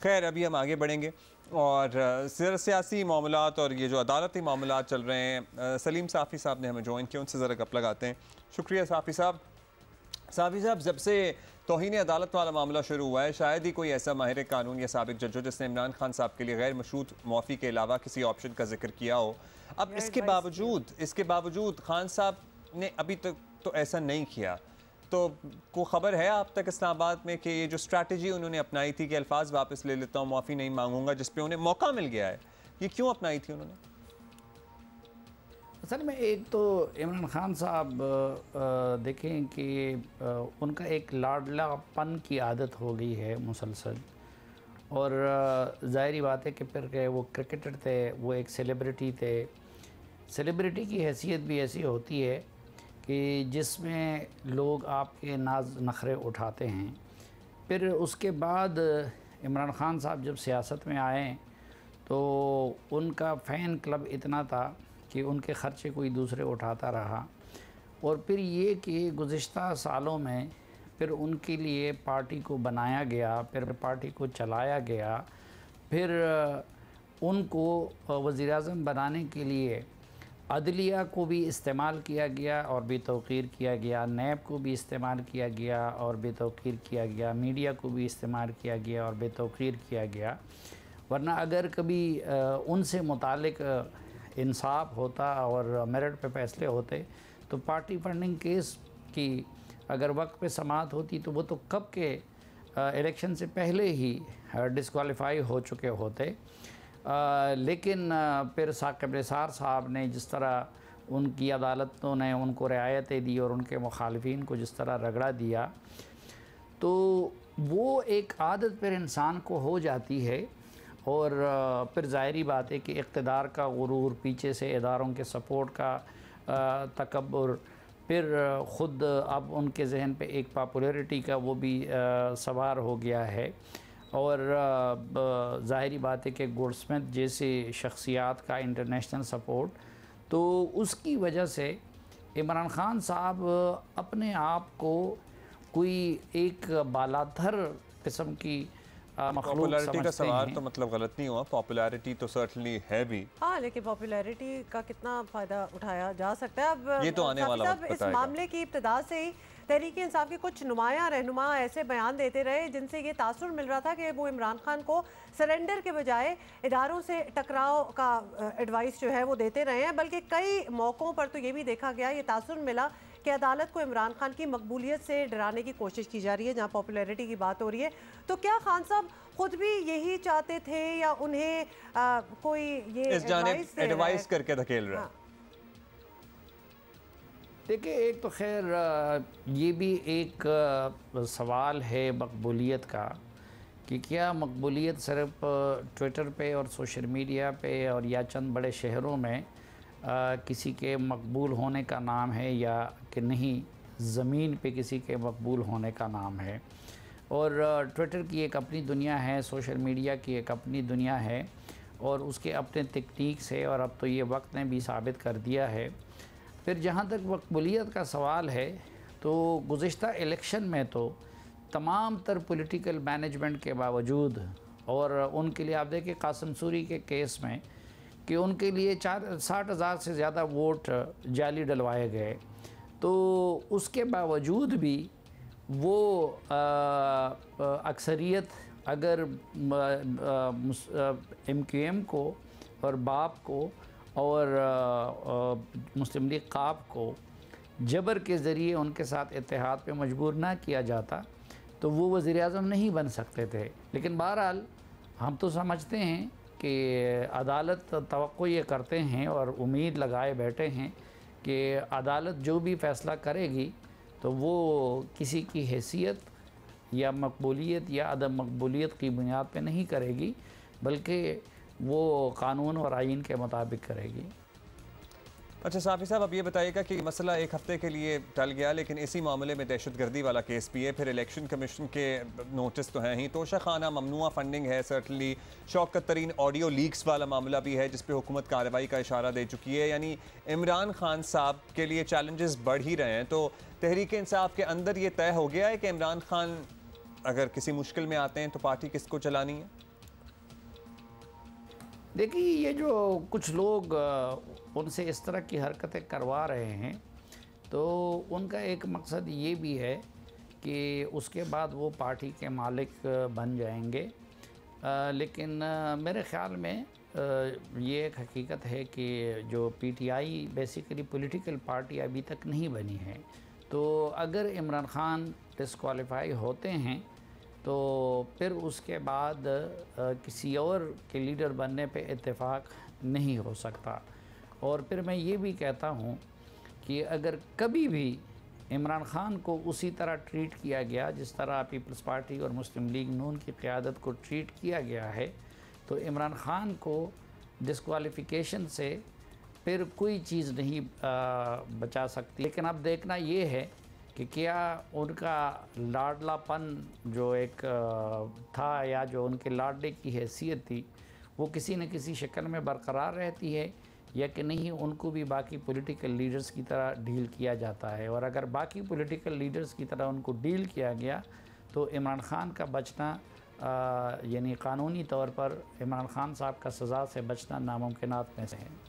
खैर अभी हम आगे बढ़ेंगे और सियासी मामलात और ये जो अदालती मामलात चल रहे हैं, सलीम साफ़ी साहब ने हमें ज्वाइन किया, उनसे ज़रा गप लगाते हैं। शुक्रिया साफ़ी साहब। साफ़ी साहब, जब से तौहीन अदालत वाला मामला शुरू हुआ है, शायद ही कोई ऐसा माहिर कानून या साबिक जज हो जिसने इमरान खान साहब के लिए गैर मशरूत मुआफ़ी के अलावा किसी ऑप्शन का जिक्र किया हो। अब इसके बावजूद खान साहब ने अभी तक तो ऐसा नहीं किया। तो को ख़बर है आप तक इस्लामाबाद में कि ये जो स्ट्रैटेजी उन्होंने अपनाई थी कि अल्फाज वापस ले लेता हूँ, माफ़ी नहीं मांगूंगा, जिस पे उन्हें मौका मिल गया है, ये क्यों अपनाई थी उन्होंने? असल में एक तो इमरान खान साहब देखें कि उनका एक लाडलापन की आदत हो गई है मुसलसल, और ज़ाहिरी बात है कि फिर वो क्रिकेटर थे, वो एक सेलिब्रिटी थे। सेलिब्रिटी की हैसियत भी ऐसी होती है कि जिसमें लोग आपके नाज नखरे उठाते हैं। फिर उसके बाद इमरान खान साहब जब सियासत में आए तो उनका फ़ैन क्लब इतना था कि उनके ख़र्चे कोई दूसरे उठाता रहा, और फिर ये कि गुज़िश्ता सालों में फिर उनके लिए पार्टी को बनाया गया, फिर पार्टी को चलाया गया, फिर उनको वज़ीर-ए-आज़म बनाने के लिए अदलिया को भी इस्तेमाल किया गया और बेतौक़ीर किया गया, नैब को भी इस्तेमाल किया गया और बेतौक़ीर किया गया, मीडिया को भी इस्तेमाल किया गया और बेतौक़ीर किया गया। वरना अगर कभी उनसे मुतालिक इंसाफ होता और मेरिट पे फैसले होते तो पार्टी फंडिंग केस की अगर वक्त पे समाअत होती तो वो तो कब के इलेक्शन से पहले ही डिस्क्वालीफाई हो चुके होते। लेकिन फिर साकिब निसार साहब ने जिस तरह उनकी अदालतों ने उनको रियायतें दी और उनके मुखालिफिन को जिस तरह रगड़ा दिया, तो वो एक आदत फिर इंसान को हो जाती है। और फिर ज़ाहिरी बात है कि इक़्तिदार का गुरूर, पीछे से इदारों के सपोर्ट का तकब्बुर, फिर ख़ुद अब उनके जहन पे एक पॉपुलैरिटी का वो भी सवार हो गया है। और ज़ाहिरी बात है कि गुडस्मिथ जैसे शख्सियात का इंटरनेशनल सपोर्ट, तो उसकी वजह से इमरान खान साहब अपने आप को कोई एक बालाधर किस्म की पॉपुलैरिटी का सवाल तो मतलब गलत नहीं हुआ, पॉपुलैरिटी तो सर्टनली है भी। हाँ, लेकिन पॉपुलैरिटी का कितना फ़ायदा उठाया जा सकता है अब ये तो आने वाला वक्त इस मामले की इब्तिदा से ही तहरीक इंसाफ के कुछ नुमायां रहनुमा ऐसे बयान देते रहे जिनसे ये तासुर मिल रहा था कि वो इमरान खान को सरेंडर के बजाय इदारों से टकराव का एडवाइस जो है वो देते रहे हैं। बल्कि कई मौक़ों पर तो ये भी देखा गया, ये तासुर मिला कि अदालत को इमरान खान की मकबूलियत से डराने की कोशिश की जा रही है, जहाँ पॉपुलैरिटी की बात हो रही है। तो क्या खान साहब खुद भी यही चाहते थे या उन्हें कोई ये एडवाइस करके धकेल रहा है? हाँ। देखिए, एक तो खैर ये भी एक सवाल है मकबूलियत का कि क्या मकबूलियत सिर्फ ट्विटर पे और सोशल मीडिया पे और या चंद बड़े शहरों में किसी के मकबूल होने का नाम है, या कि नहीं ज़मीन पे किसी के मकबूल होने का नाम है। और ट्विटर की एक अपनी दुनिया है, सोशल मीडिया की एक अपनी दुनिया है, और उसके अपने तकनीक्स है, और अब तो ये वक्त ने भी साबित कर दिया है। फिर जहाँ तक मकबूलियत का सवाल है, तो गुज़िश्ता इलेक्शन में तो तमाम तर पॉलिटिकल मैनेजमेंट के बावजूद, और उनके लिए आप देखिए कासिम सूरी के केस में कि उनके लिए 60,000 से ज़्यादा वोट जाली डलवाए गए, तो उसके बावजूद भी वो अक्सरियत अगर MQM को और बाप को और मुस्लिम लीग काफ को जबर के ज़रिए उनके साथ इत्तेहाद पे मजबूर ना किया जाता तो वो वज़ीर-ए-आज़म नहीं बन सकते थे। लेकिन बहरहाल हम तो समझते हैं कि अदालत तवक्को ये करते हैं और उम्मीद लगाए बैठे हैं कि अदालत जो भी फ़ैसला करेगी तो वो किसी की हैसियत या मकबूलियत या अदम मकबूलियत की बुनियाद पे नहीं करेगी, बल्कि वो कानून और आइन के मुताबिक करेगी। अच्छा साफ़ी साहब, अब ये बताइएगा कि मसला एक हफ़्ते के लिए टल गया, लेकिन इसी मामले में दहशतगर्दी वाला केस भी है, फिर इलेक्शन कमीशन के नोटिस तो हैं ही, तोशाखाना ममनुआ फंडिंग है, सर्टनली शौकत तरीन ऑडियो लीक्स वाला मामला भी है जिस पे हुकूमत कार्रवाई का इशारा दे चुकी है। यानी इमरान खान साहब के लिए चैलेंजेस बढ़ ही रहे हैं। तो तहरीक इंसाफ के अंदर ये तय हो गया है कि इमरान खान अगर किसी मुश्किल में आते हैं तो पार्टी किसको चलानी है? देखिए, ये जो कुछ लोग उनसे इस तरह की हरकतें करवा रहे हैं, तो उनका एक मकसद ये भी है कि उसके बाद वो पार्टी के मालिक बन जाएंगे। लेकिन मेरे ख़्याल में ये एक हकीकत है कि जो पीटीआई बेसिकली पॉलिटिकल पार्टी अभी तक नहीं बनी है, तो अगर इमरान ख़ान डिस्क्वालीफाई होते हैं तो फिर उसके बाद किसी और के लीडर बनने पे इत्तेफाक नहीं हो सकता। और फिर मैं ये भी कहता हूँ कि अगर कभी भी इमरान ख़ान को उसी तरह ट्रीट किया गया जिस तरह पीपल्स पार्टी और मुस्लिम लीग नून की क़यादत को ट्रीट किया गया है, तो इमरान ख़ान को डिस्क्वालिफ़िकेशन से फिर कोई चीज़ नहीं बचा सकती। लेकिन अब देखना ये है कि क्या उनका लाडलापन जो एक था, या जो उनके लाडले की हैसियत थी, वो किसी न किसी शक्ल में बरकरार रहती है, या कि नहीं उनको भी बाकी पॉलिटिकल लीडर्स की तरह डील किया जाता है। और अगर बाकी पॉलिटिकल लीडर्स की तरह उनको डील किया गया तो इमरान ख़ान का बचना यानी क़ानूनी तौर पर इमरान ख़ान साहब का सज़ा से बचना नामुमकिनात में से है।